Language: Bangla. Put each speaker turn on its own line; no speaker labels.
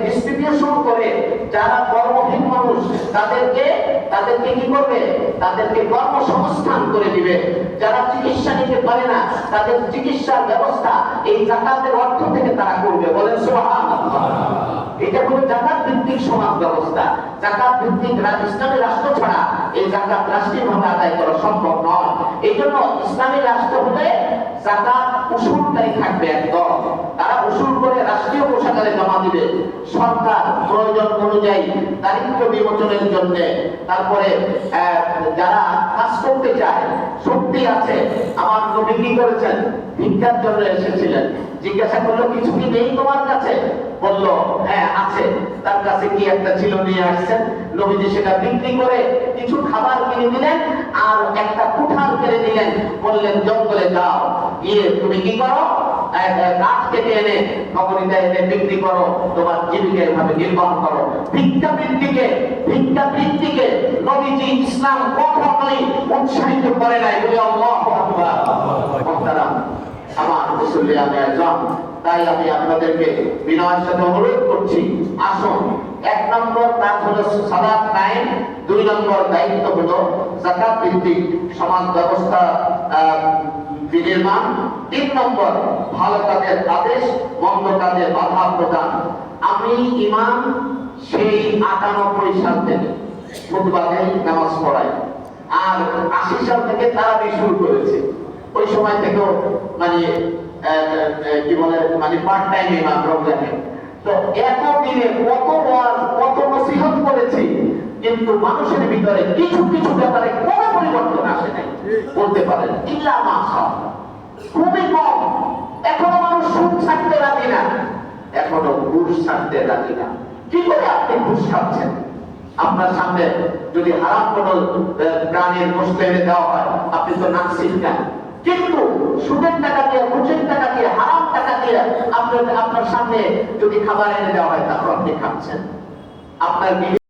ডিস্ট্রিবিউশন করে যারা কর্মহীন মানুষ তাদেরকে কি করবে, তাদেরকে কর্মসংস্থান করে দিবে। যারা চিকিৎসা নিতে পারে না তাদের চিকিৎসার ব্যবস্থা এই জাকাতের অর্থ থেকে তারা করবে। বলেন সুবহানাল্লাহ। এটা হলো জাকাত ভিত্তিক সমাজ ব্যবস্থা। জাকাত ভিত্তিক ইসলামী রাষ্ট্র ছাড়া এই জাকাত রাষ্ট্রীয়ভাবে আদায় করা সম্ভব নয়। এই জন্য ইসলামী রাষ্ট্র হলে জাকাত উসুলকারী থাকবে একদল, তারা উসুল করে রাষ্ট্রীয় কোষাগারে জমা দিবে। সরকার প্রয়োজন অনুযায়ী দারিদ্র্য বিমোচনের জন্য, তারপরে যারা কাজ করতে চায়, শক্তি আছে, আমার নবী কি করেছেন, ভিক্ষার জন্য এসেছিলেন, জিজ্ঞাসা করলো কিছু কি নেই তোমার কাছে, বললো হ্যাঁ আছে। তার কাছে কি একটা ছিল, নিয়ে আসছেন। নবীজি সেটা বিক্রি করে কিছু খাবার কিনে দিলেন আর একটা কুঠার কিনে দিলেন, বললেন জঙ্গলে যাও, গিয়ে তুমি কি করো, গাছ কেটে এনে নগরীতে এনে বিক্রি করো, তোমার জীবিকা এভাবে নির্বাহ করো। ভিক্ষা বৃত্তিকে নবীজি ইসলাম কখনোই উৎসাহিত করে নাই। বলে আল্লাহু আকবার। মুহতারাম আমার মুসল্লিয়ানে আযম, তাই আমি আপনাদেরকে বিনয়ের সাথে অনুরোধ করছি, আসুন, 1 নম্বর কাজ হলো সালাত কায়েম, 2 নম্বর দায়িত্ব হলো যাকাত ভিত্তিক সমাজ ব্যবস্থা বিনির্মাণ, 3 নম্বর ভালো কাজের আদেশ, মন্দ কাজের বাধা প্রদান। আমি ইমাম সেই 98 সাল থেকে খুতবাতে নামাজ পড়াই, আর 80 সাল থেকে তারাবি শুরু করেছি। ওই সময় থেকেও মানে কি বলে, মানে পার্ট টাইম ইমাম রমজানে। তো এত দিনে কত ওয়াজ, কত নসিহত করেছি, কিন্তু মানুষের ভিতরে কিছু কিছু ব্যাপারে কোনো পরিবর্তন আসে নাই বলতে পারেন, ইল্লা মাশাআল্লাহ, খুবই কম। এখনো মানুষ সুদ ছাড়তে রাজি না, এখনো ঘুষ ছাড়তে রাজি না। কি করে আপনি ঘুষ খাচ্ছেন? আপনার সামনে যদি হারাম কোনো প্রাণীর গোশত এনে দেওয়া হয়, আপনি তো নাক ছিটকান। কিন্তু সুদের টাকা দিয়ে, ঘুষের টাকা দিয়ে, হারাম টাকা দিয়ে আপনার সামনে যদি খাবার এনে দেওয়া হয়, তারপর আপনি খাচ্ছেন। আপনার